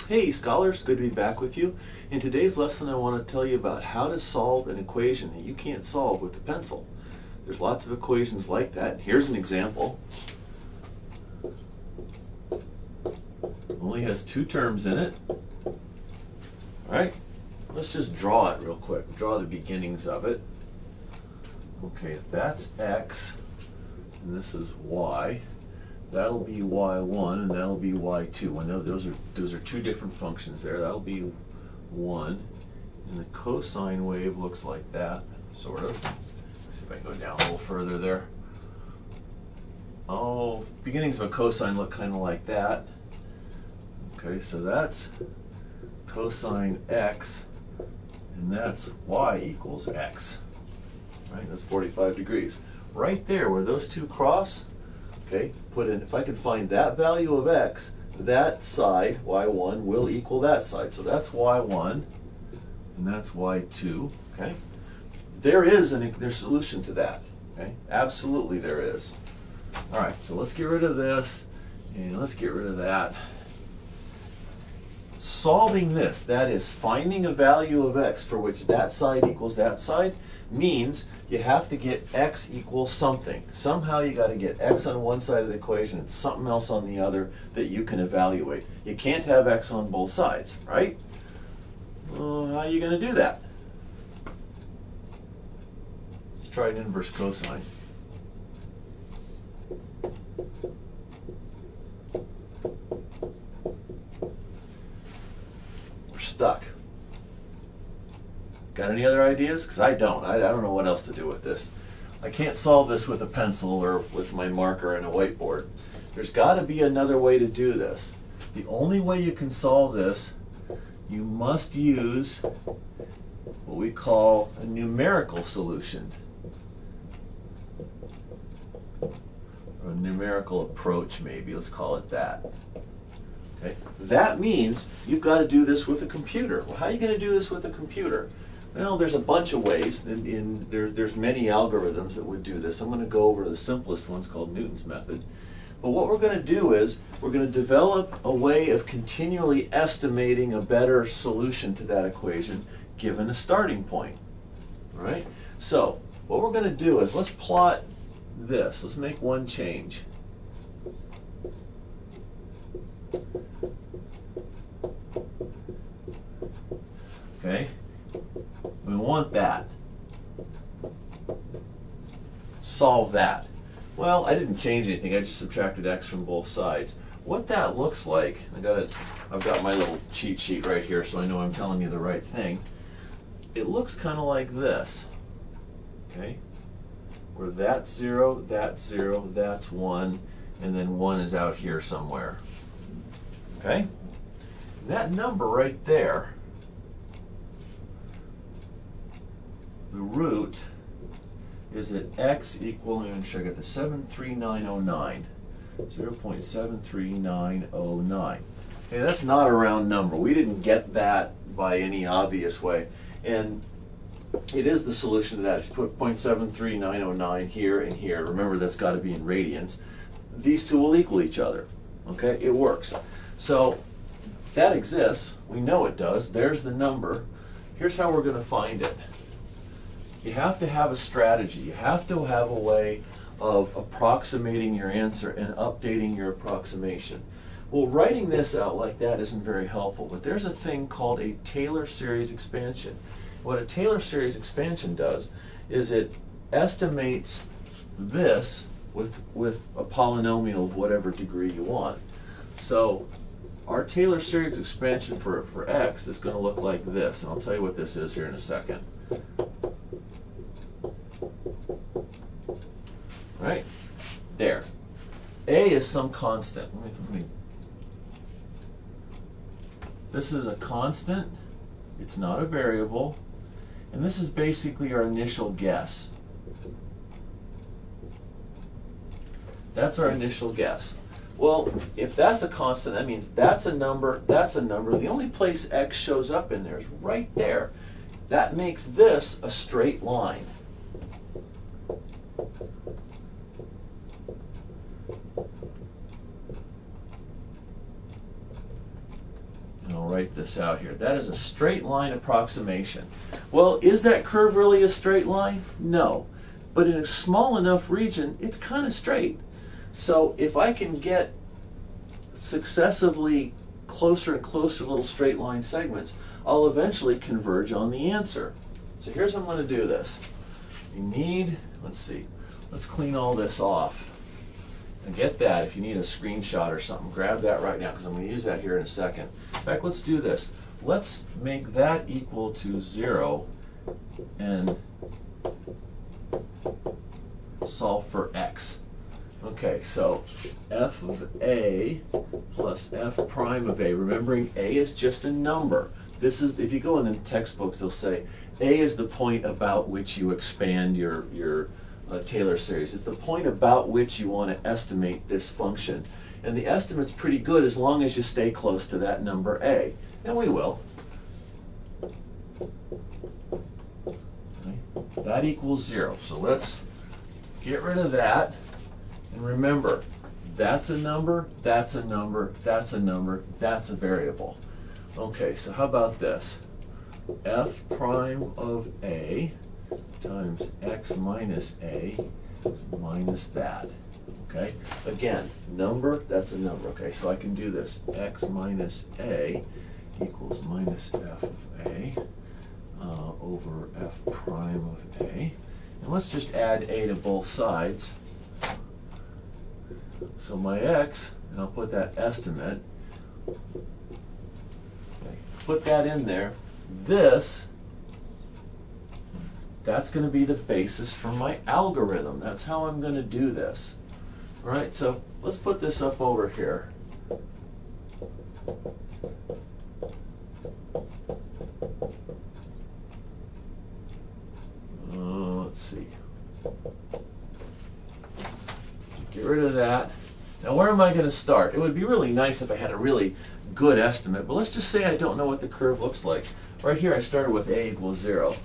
Hey scholars, good to be back with you. In today's lesson I want to tell you about how to solve an equation that you can't solve with a pencil. There's lots of equations like that. Here's an example. Only has two terms in it. Alright, let's just draw it real quick. Draw the beginnings of it. Okay, if that's x and this is y, that'll be y1 and that'll be y2. And those are two different functions there. That'll be 1. And the cosine wave looks like that, sort of. Let's see if I can go down a little further there. Oh, beginnings of a cosine look kind of like that. Okay, so that's cosine x, and that's y equals x. Right, that's 45 degrees. Right there where those two cross, okay, put in, if I can find that value of x, that side, y1, will equal that side. So that's y1, and that's y2, okay? There's a solution to that, okay? Absolutely there is. All right, so let's get rid of this, and let's get rid of that. Solving this, that is finding a value of x for which that side equals that side, means you have to get x equals something. Somehow you got to get x on one side of the equation and something else on the other that you can evaluate. You can't have x on both sides, right? Well, how are you going to do that? Let's try an inverse cosine. We're stuck. Got any other ideas? Because I don't. I don't know what else to do with this. I can't solve this with a pencil or with my marker and a whiteboard. There's got to be another way to do this. The only way you can solve this, you must use what we call a numerical solution. Or a numerical approach, maybe. Let's call it that. Okay? That means you've got to do this with a computer. Well, how are you going to do this with a computer? Well, there's a bunch of ways. There's many algorithms that would do this. I'm going to go over the simplest one's called Newton's method. But what we're going to do is we're going to develop a way of continually estimating a better solution to that equation given a starting point. All right? So what we're going to do is let's plot this. Let's make one change. Okay? We want that. Solve that. Well, I didn't change anything. I just subtracted x from both sides. What that looks like, I've got my little cheat sheet right here so I know I'm telling you the right thing. It looks kind of like this. Okay? Where that's 0, that's 1, and then 1 is out here somewhere. Okay? That number right there, the root is at x equal, let me make sure I got the 73909. 0.73909. Okay, that's not a round number. We didn't get that by any obvious way. And it is the solution to that. If you put 0.73909 here and here, remember that's got to be in radians, these two will equal each other. Okay, it works. So that exists. We know it does. There's the number. Here's how we're going to find it. You have to have a strategy. You have to have a way of approximating your answer and updating your approximation. Well, writing this out like that isn't very helpful, but there's a thing called a Taylor series expansion. What a Taylor series expansion does is it estimates this with a polynomial of whatever degree you want. So our Taylor series expansion for x is going to look like this, and I'll tell you what this is here in a second. Right? There. A is some constant. This is a constant. It's not a variable. And this is basically our initial guess. That's our initial guess. Well, if that's a constant, that means that's a number, that's a number. The only place x shows up in there is right there. That makes this a straight line. write this out here. That is a straight line approximation. Well, is that curve really a straight line? No. But in a small enough region, it's kind of straight. So if I can get successively closer and closer little straight line segments, I'll eventually converge on the answer. So here's how I'm going to do this. You need, let's see, let's clean all this off. And get that, if you need a screenshot or something, grab that right now, because I'm going to use that here in a second. In fact, let's do this. Let's make that equal to 0 and solve for x. Okay, so f of a plus f prime of a. Remembering a is just a number. This is, if you go in the textbooks, they'll say a is the point about which you expand your Taylor series. It's the point about which you want to estimate this function. And the estimate's pretty good as long as you stay close to that number a. And we will. Okay. That equals 0. So let's get rid of that. And remember, that's a number, that's a number, that's a number, that's a variable. Okay, so how about this? F prime of a times x minus a minus that. Okay, again, number, that's a number. Okay, so I can do this. X minus a equals minus f of a over f prime of a. And let's just add a to both sides. So my x, and I'll put that estimate, okay, put that in there. This, that's going to be the basis for my algorithm. That's how I'm going to do this. All right, so let's put this up over here. Let's see. Get rid of that. Now where am I going to start? It would be really nice if I had a really good estimate, but let's just say I don't know what the curve looks like. Right here I started with a equals 0.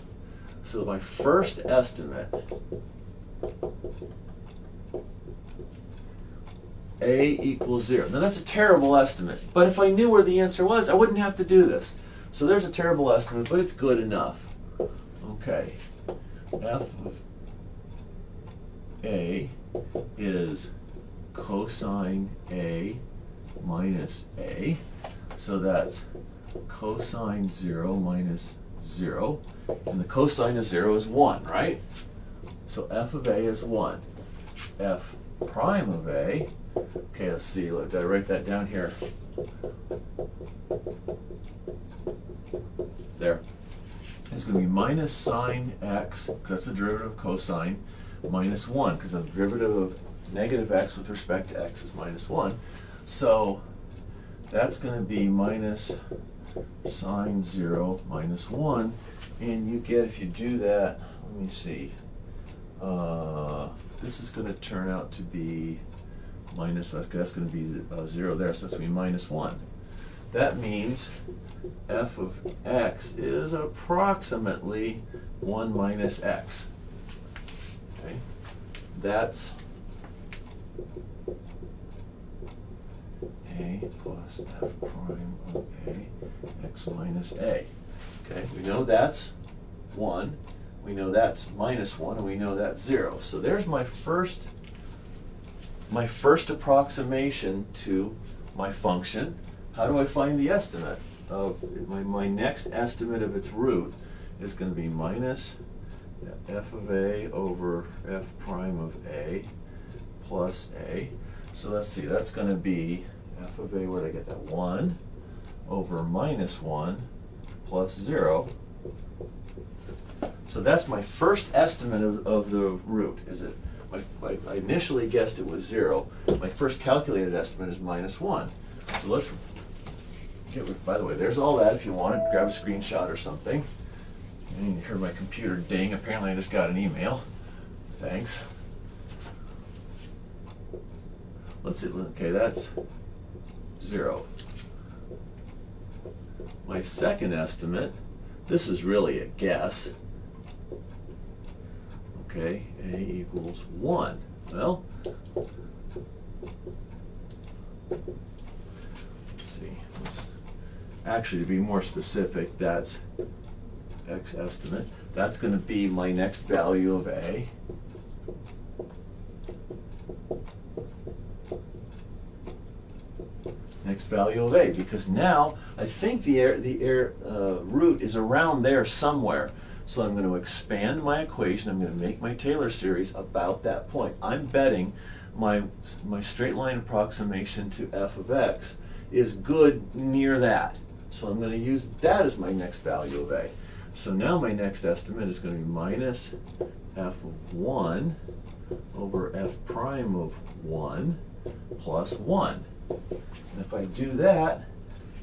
So my first estimate, a equals 0. Now that's a terrible estimate, but if I knew where the answer was, I wouldn't have to do this. So there's a terrible estimate, but it's good enough. Okay, f of a is cosine a minus a. So that's cosine 0 minus 0. And the cosine of 0 is 1, right? So f of a is 1. F prime of a, okay, let's see, did I write that down here? There. It's going to be minus sine x, because that's the derivative of cosine, minus 1, because the derivative of negative x with respect to x is minus 1. So that's going to be minus sine 0 minus 1. And you get, if you do that, let me see, this is going to turn out to be minus, that's going to be 0 there, so that's going to be minus 1. That means f of x is approximately 1 minus x. Okay, that's a plus f prime of a, x minus a. Okay, we know that's 1, we know that's minus 1, and we know that's 0. So there's my first approximation to my function. How do I find the estimate of my next estimate of its root is going to be minus f of a over f prime of a plus a. So let's see, that's going to be f of a, where did I get that? 1 over minus 1 plus 0. So that's my first estimate of the root. Is it? I initially guessed it was 0. My first calculated estimate is minus 1. So let's get, by the way, there's all that if you want to grab a screenshot or something. And you hear my computer ding. Apparently I just got an email. Thanks. Let's see. Okay, that's 0. My second estimate, this is really a guess. Okay, a equals 1. Well, let's see. Let's Actually, to be more specific, that's x estimate. That's going to be my next value of A. Next value of A, because now I think the root is around there somewhere. So I'm going to expand my equation. I'm going to make my Taylor series about that point. I'm betting my straight line approximation to f of x is good near that. So I'm going to use that as my next value of A. So now my next estimate is going to be minus f of 1 over f prime of 1 plus 1. And if I do that,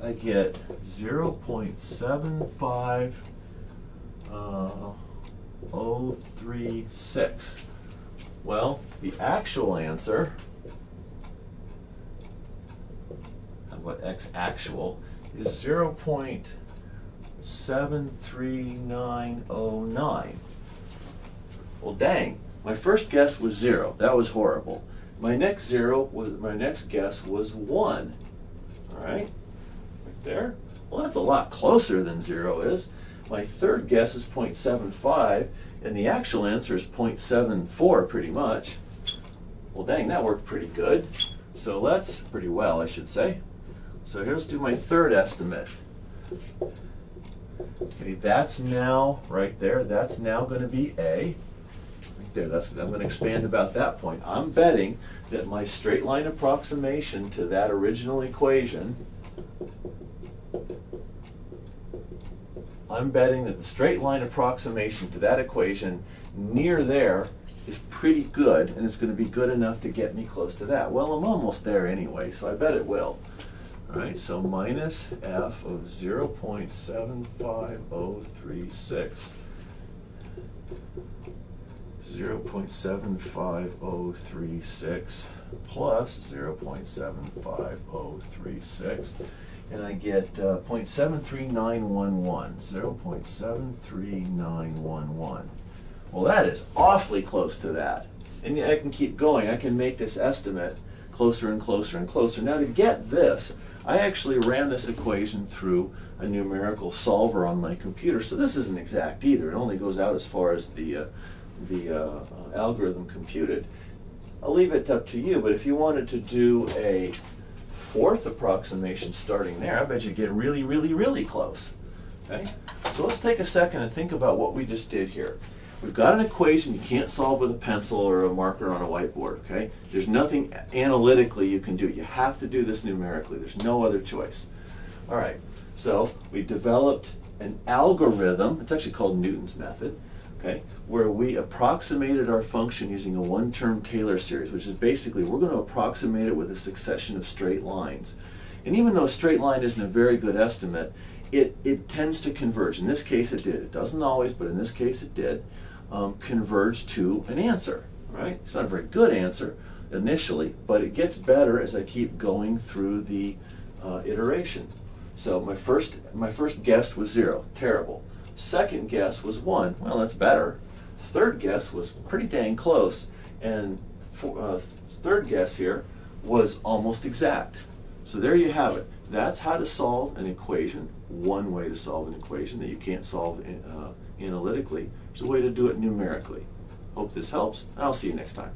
I get 0.75036. Well, the actual answer, what x actual, is 0.73909. Well, dang, my first guess was 0. That was horrible. My next guess was 1. All right, right there. Well, that's a lot closer than 0 is. My third guess is 0.75, and the actual answer is 0.74 pretty much. Well, dang, that worked pretty good. So let's, pretty well, I should say. So here's do my third estimate. Okay, that's now, right there, that's now going to be A. Right there, I'm going to expand about that point. I'm betting that my straight line approximation to that original equation, I'm betting that the straight line approximation to that equation near there is pretty good, and it's going to be good enough to get me close to that. Well, I'm almost there anyway, so I bet it will. All right, so minus f of 0.75036. 0.75036 plus 0.75036, and I get 0.73911. 0.73911. Well, that is awfully close to that. And I can keep going. I can make this estimate closer and closer and closer. Now, to get this, I actually ran this equation through a numerical solver on my computer, so this isn't exact either. It only goes out as far as the algorithm computed. I'll leave it up to you, but if you wanted to do a fourth approximation starting there, I bet you get really, really, really close. Okay? So let's take a second and think about what we just did here. We've got an equation you can't solve with a pencil or a marker on a whiteboard, okay? There's nothing analytically you can do. You have to do this numerically. There's no other choice. All right, so we developed an algorithm. It's actually called Newton's method, okay, where we approximated our function using a one-term Taylor series, which is basically we're going to approximate it with a succession of straight lines. And even though a straight line isn't a very good estimate, it tends to converge. In this case it did. It doesn't always, but in this case it did. Converge to an answer, right? It's not a very good answer initially, but it gets better as I keep going through the iteration. So my first guess was 0, terrible. Second guess was 1, well, that's better. Third guess was pretty dang close, and third guess here was almost exact. So there you have it. That's how to solve an equation. One way to solve an equation that you can't solve analytically. There's a way to do it numerically. Hope this helps, and I'll see you next time.